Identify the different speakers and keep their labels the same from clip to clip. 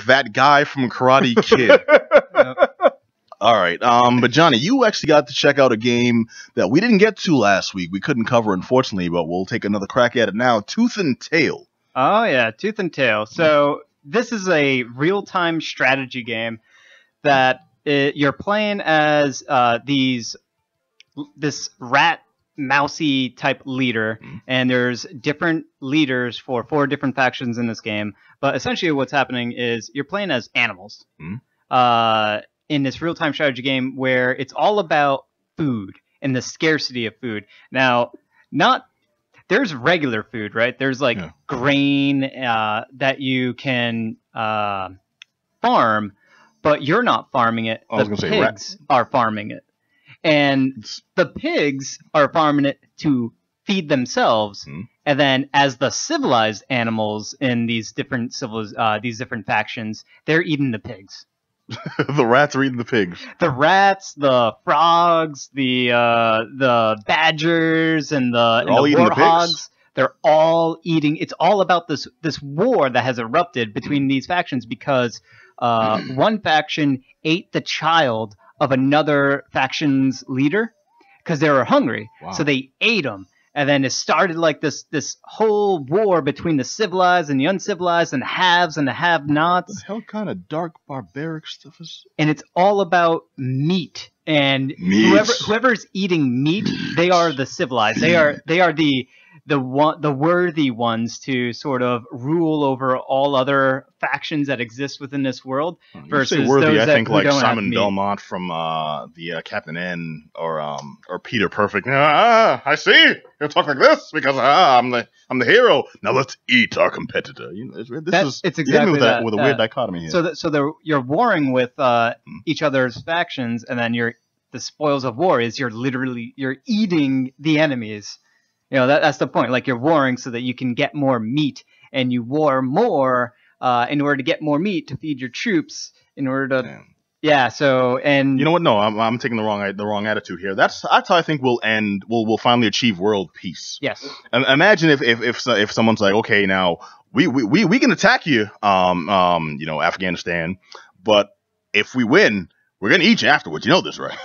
Speaker 1: that guy from Karate Kid. All right. But Johnny, you actually got to check out a game that we didn't get to last week. We couldn't cover, unfortunately, but we'll take another crack at it now. Tooth and Tail.
Speaker 2: Oh yeah, Tooth and Tail. So this is a real-time strategy game that you're playing as this rat mousy type leader, and there's different leaders for 4 different factions in this game. But essentially, what's happening is you're playing as animals. In this real-time strategy game where it's all about food and the scarcity of food. Now, there's regular food, right? There's like grain that you can farm, but you're not farming it. The pigs are farming it. And the pigs are farming it to feed themselves. And then as the civilized animals in these different factions, they're eating the pigs.
Speaker 1: The rats are eating the pigs.
Speaker 2: The rats, the frogs, the badgers, and the warthogs. They're all eating. It's all about this war that has erupted between these factions because one faction ate the child of another faction's leader because they were hungry. Wow. So they ate them. And then it started like this whole war between the civilized and the uncivilized and the haves and the have-nots.
Speaker 1: What the hell kind of dark barbaric stuff is?
Speaker 2: And it's all about meat. And whoever's eating meat, they are the civilized. They are the worthy ones to sort of rule over all other factions that exist within this world. Versus
Speaker 1: you say worthy,
Speaker 2: those
Speaker 1: I think like Simon
Speaker 2: meat.
Speaker 1: Belmont from the Captain N or Peter Perfect. I see you talk like this because I'm the hero. Now let's eat our competitor.
Speaker 2: It's exactly that.
Speaker 1: With a weird dichotomy here.
Speaker 2: So you're warring with each other's factions, and then the spoils of war is you're eating the enemies. You know, that's the point. Like, you're warring so that you can get more meat, and you war more in order to get more meat to feed your troops. In order to, So, and
Speaker 1: you know what? No, I'm taking the wrong attitude here. That's how I think we'll finally achieve world peace.
Speaker 2: Yes.
Speaker 1: Imagine if someone's like, okay, now we can attack you, Afghanistan, but if we win, we're gonna eat you afterwards. You know this, right?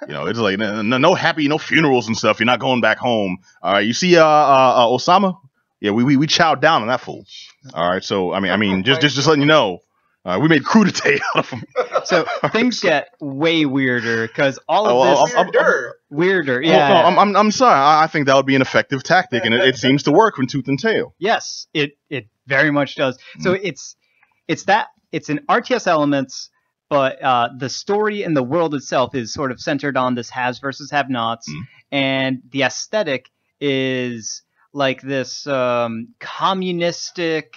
Speaker 1: It's like no happy, funerals and stuff. You're not going back home. All right, you see, Osama? Yeah, we chowed down on that fool. All right, so I mean, just letting you know, we made crudité out of him.
Speaker 2: So things get way weirder because all of this weirder. Yeah.
Speaker 1: No, I'm sorry. I think that would be an effective tactic, and it seems to work from Tooth and Tail.
Speaker 2: Yes, it very much does. So it's an RTS elements. But the story and the world itself is sort of centered on this haves versus have-nots, and the aesthetic is like this communistic,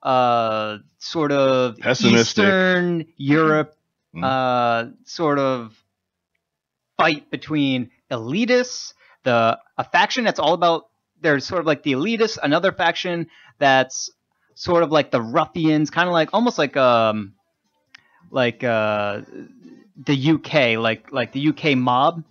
Speaker 2: sort of
Speaker 1: pessimistic
Speaker 2: Eastern Europe sort of fight between elitists, a faction that's all about. There's sort of like the elitists, another faction that's sort of like the ruffians, kind of like almost like the UK, like the UK mob,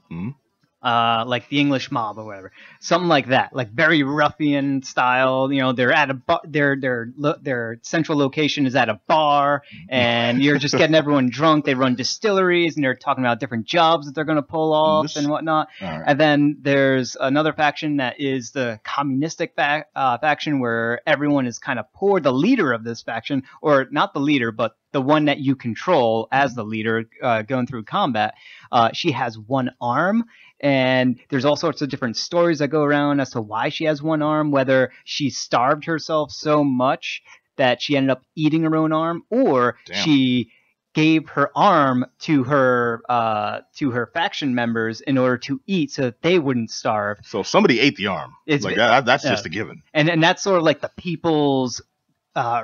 Speaker 2: like the English mob or whatever, something like that, like very ruffian style. They're at their central location is at a bar, and you're just getting everyone drunk. They run distilleries, and they're talking about different jobs that they're going to pull off and whatnot. Right. And then there's another faction that is the communistic faction, where everyone is kind of poor. The leader of this faction, or not the leader, but the one that you control as the leader going through combat, she has one arm, and there's all sorts of different stories that go around as to why she has one arm, whether she starved herself so much that she ended up eating her own arm, or she gave her arm to her faction members in order to eat so that they wouldn't starve.
Speaker 1: So somebody ate the arm. That's just a given.
Speaker 2: And that's sort of like the people's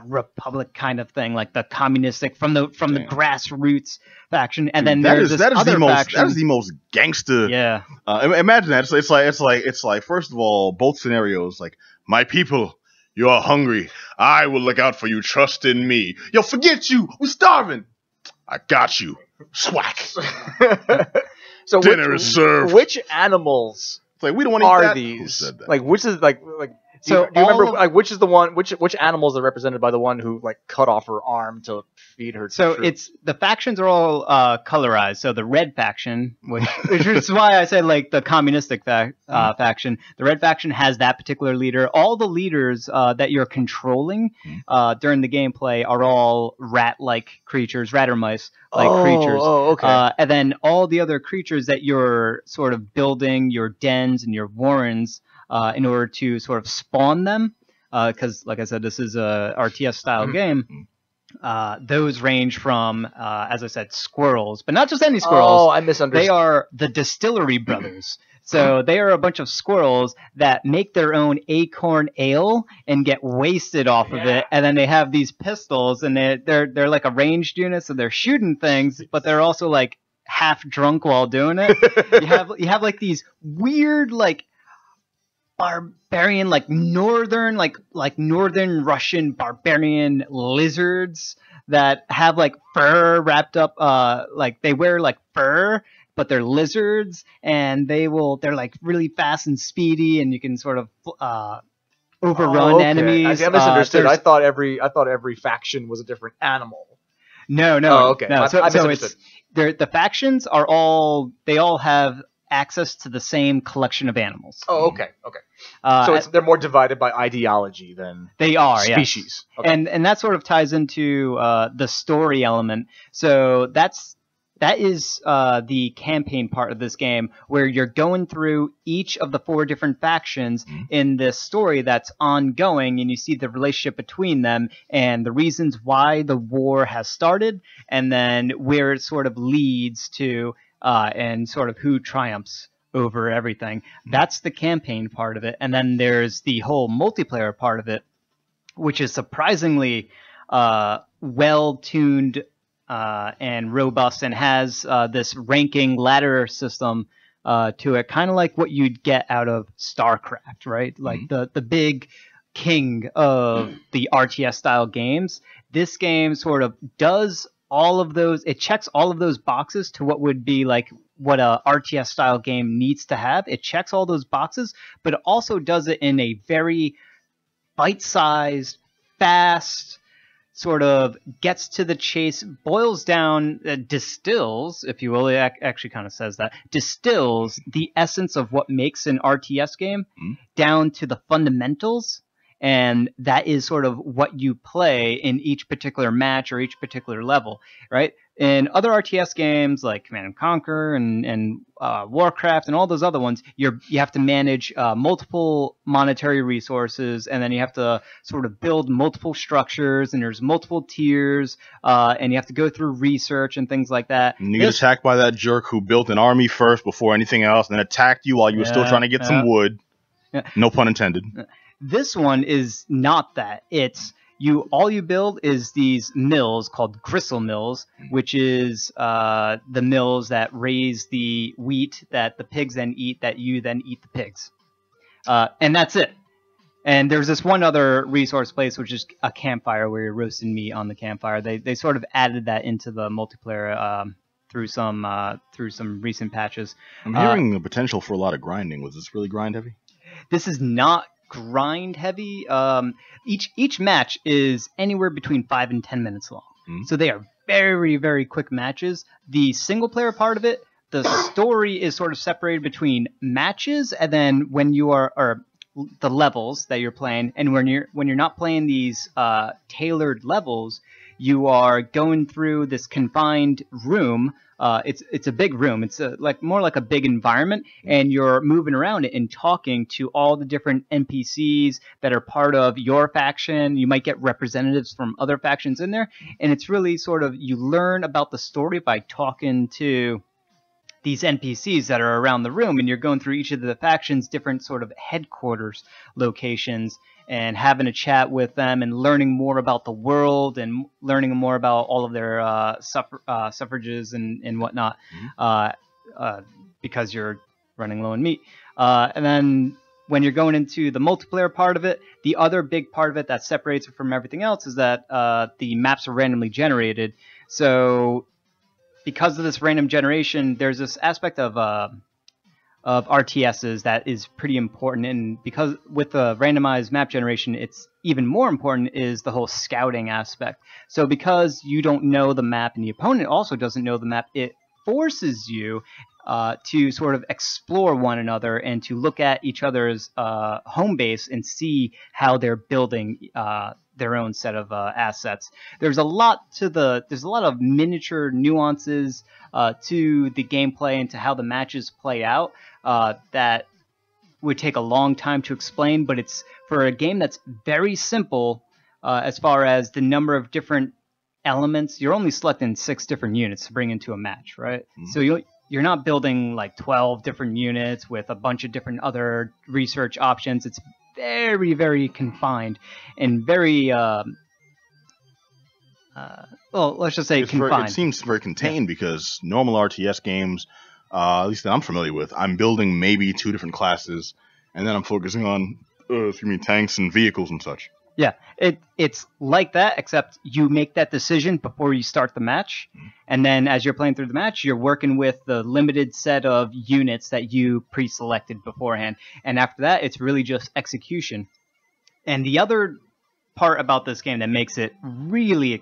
Speaker 2: republic kind of thing, like the communistic from the grassroots faction, and then there's this other faction.
Speaker 1: That is the most gangster.
Speaker 2: Yeah.
Speaker 1: Imagine that. It's like first of all, both scenarios. Like, my people, you are hungry. I will look out for you. Trust in me. Yo, forget you. We're starving. I got you. Swack.
Speaker 3: So
Speaker 1: dinner is served.
Speaker 3: Which animals?
Speaker 1: It's like, we don't want
Speaker 3: to
Speaker 1: eat
Speaker 3: are
Speaker 1: that.
Speaker 3: These? Like, which is like
Speaker 2: So
Speaker 3: do you remember like which is the one? Which animals are represented by the one who like cut off her arm to feed her?
Speaker 2: So
Speaker 3: troop?
Speaker 2: it's the factions are all colorized. So the red faction, which is why I said like the communistic faction. The red faction has that particular leader. All the leaders that you're controlling during the gameplay are all rat-like creatures, rat or mice-like creatures.
Speaker 3: Oh, okay.
Speaker 2: And then all the other creatures that you're sort of building your dens and your warrens in order to sort of spawn them, because like I said, this is a RTS style game. Those range from, as I said, squirrels, but not just any squirrels.
Speaker 3: Oh, I misunderstood.
Speaker 2: They are the Distillery Brothers. So they are a bunch of squirrels that make their own acorn ale and get wasted off of it, and then they have these pistols, and they're like a ranged unit, so they're shooting things, but they're also like half drunk while doing it. you have like these weird like barbarian like northern Russian barbarian lizards that have like fur wrapped up like they wear like fur, but they're lizards, and they're like really fast and speedy, and you can sort of overrun enemies.
Speaker 3: I misunderstood. I thought every faction was a different animal.
Speaker 2: No.
Speaker 3: Oh, okay.
Speaker 2: No.
Speaker 3: I misunderstood.
Speaker 2: The factions are all have access to the same collection of animals.
Speaker 3: Oh, okay. So they're more divided by ideology than
Speaker 2: they are
Speaker 3: species.
Speaker 2: Yeah.
Speaker 3: Okay.
Speaker 2: And that sort of ties into the story element. So that is the campaign part of this game, where you're going through each of the 4 different factions in this story that's ongoing, and you see the relationship between them and the reasons why the war has started, and then where it sort of leads to and sort of who triumphs over everything. That's the campaign part of it. And then there's the whole multiplayer part of it, which is surprisingly well-tuned and robust, and has this ranking ladder system to it, kind of like what you'd get out of StarCraft, right? Like the big king of the RTS-style games. This game sort of does all of those. It checks all of those boxes to what would be like what a RTS style game needs to have. It checks all those boxes, but it also does it in a very bite-sized, fast, sort of gets to the chase, boils down, distills, if you will. It actually kind of says that. Distills the essence of what makes an RTS game down to the fundamentals. And that is sort of what you play in each particular match or each particular level, right? In other RTS games like Command & Conquer and Warcraft and all those other ones, you have to manage multiple monetary resources, and then you have to sort of build multiple structures, and there's multiple tiers, and you have to go through research and things like that.
Speaker 1: And you get attacked by that jerk who built an army first before anything else, and then attacked you while you were still trying to get some wood. Yeah. No pun intended.
Speaker 2: This one is not that. It's all you build is these mills called gristle mills, which is the mills that raise the wheat that the pigs then eat, that you then eat the pigs. And that's it. And there's this one other resource place, which is a campfire where you're roasting meat on the campfire. They sort of added that into the multiplayer through some recent patches.
Speaker 1: I'm hearing the potential for a lot of grinding. Was this really grind heavy?
Speaker 2: This is not grind heavy. Each match is anywhere between 5 and 10 minutes long. So they are very, very quick matches. The single player part of it, the story is sort of separated between matches, and then when you are the levels that you're playing, and when you're not playing these tailored levels, you are going through this confined room. It's a big room. It's more like a big environment, and you're moving around it and talking to all the different NPCs that are part of your faction. You might get representatives from other factions in there, and it's really sort of, you learn about the story by talking to these NPCs that are around the room, and you're going through each of the factions' different sort of headquarters locations, and having a chat with them and learning more about the world and learning more about all of their suffrages and whatnot, because you're running low on meat. And then when you're going into the multiplayer part of it, the other big part of it that separates it from everything else is that the maps are randomly generated. So because of this random generation, there's this aspect of of RTSs that is pretty important, and because with the randomized map generation, it's even more important is the whole scouting aspect. So because you don't know the map and the opponent also doesn't know the map, it forces you to sort of explore one another and to look at each other's home base and see how they're building their own set of assets. There's a lot of miniature nuances to the gameplay and to how the matches play out that would take a long time to explain, but it's for a game that's very simple as far as the number of different elements. You're only selecting 6 different units to bring into a match, right? Mm-hmm. So you're not building like 12 different units with a bunch of different other research options. It's very, very confined and very, well, let's just say confined.
Speaker 1: It seems very contained because normal RTS games, at least that I'm familiar with, I'm building maybe 2 different classes, and then I'm focusing on, tanks and vehicles and such.
Speaker 2: Yeah, it's like that, except you make that decision before you start the match, and then as you're playing through the match, you're working with the limited set of units that you pre-selected beforehand, and after that, it's really just execution. And the other part about this game that makes it really,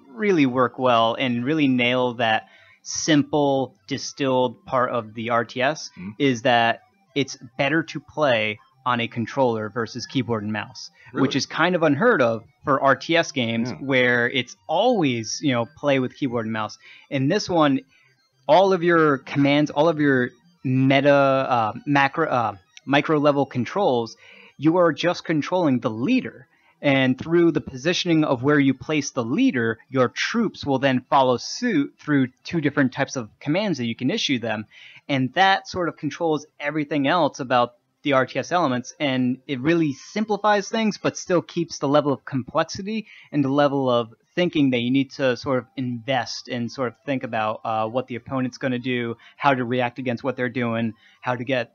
Speaker 2: really work well and really nail that simple, distilled part of the RTS is that it's better to play on a controller versus keyboard and mouse, which is kind of unheard of for RTS games where it's always, play with keyboard and mouse. In this one, all of your commands, all of your meta, micro level controls, you are just controlling the leader. And through the positioning of where you place the leader, your troops will then follow suit through 2 different types of commands that you can issue them. And that sort of controls everything else about the RTS elements, and it really simplifies things, but still keeps the level of complexity and the level of thinking that you need to sort of invest and sort of think about what the opponent's going to do, how to react against what they're doing, how to get,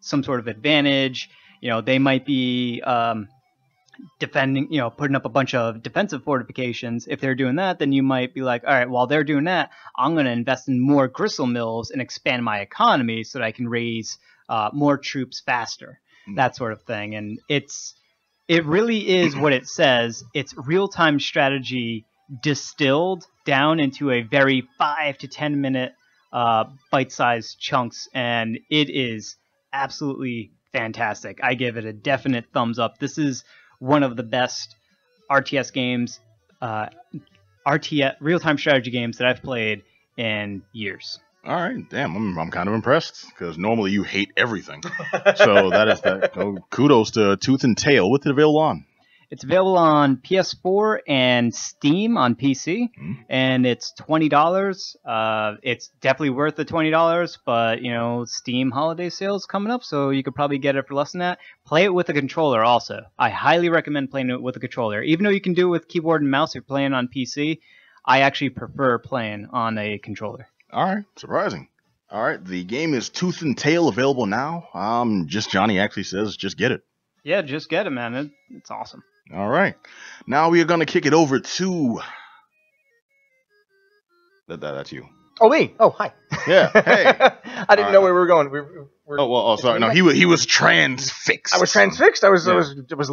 Speaker 2: some sort of advantage. They might be defending, putting up a bunch of defensive fortifications. If they're doing that, then you might be like, all right, while they're doing that, I'm going to invest in more gristle mills and expand my economy so that I can raise more troops faster, that sort of thing. And it really is what it says. It's real-time strategy distilled down into a very 5 to 10 minute bite-sized chunks, and it is absolutely fantastic. I give it a definite thumbs up. This is one of the best RTS games, real-time strategy games that I've played in years.
Speaker 1: All right, damn, I'm kind of impressed because normally you hate everything. So that is that. So kudos to Tooth and Tail. What's it available on?
Speaker 2: It's available on PS4 and Steam on PC, and it's $20. It's definitely worth the $20, but Steam holiday sales coming up, so you could probably get it for less than that. Play it with a controller also. I highly recommend playing it with a controller. Even though you can do it with keyboard and mouse if you're playing on PC, I actually prefer playing on a controller.
Speaker 1: All right, surprising. All right, the game is Tooth and Tail, available now. Just Johnny actually says, just get it.
Speaker 2: Yeah, just get it, man. It's awesome.
Speaker 1: All right, now we are going to kick it over to... That's you.
Speaker 3: Oh, me? Oh, hi.
Speaker 1: Yeah, hey.
Speaker 3: I didn't know where we were going.
Speaker 1: Sorry. No, he was transfixed.
Speaker 3: I was transfixed. I was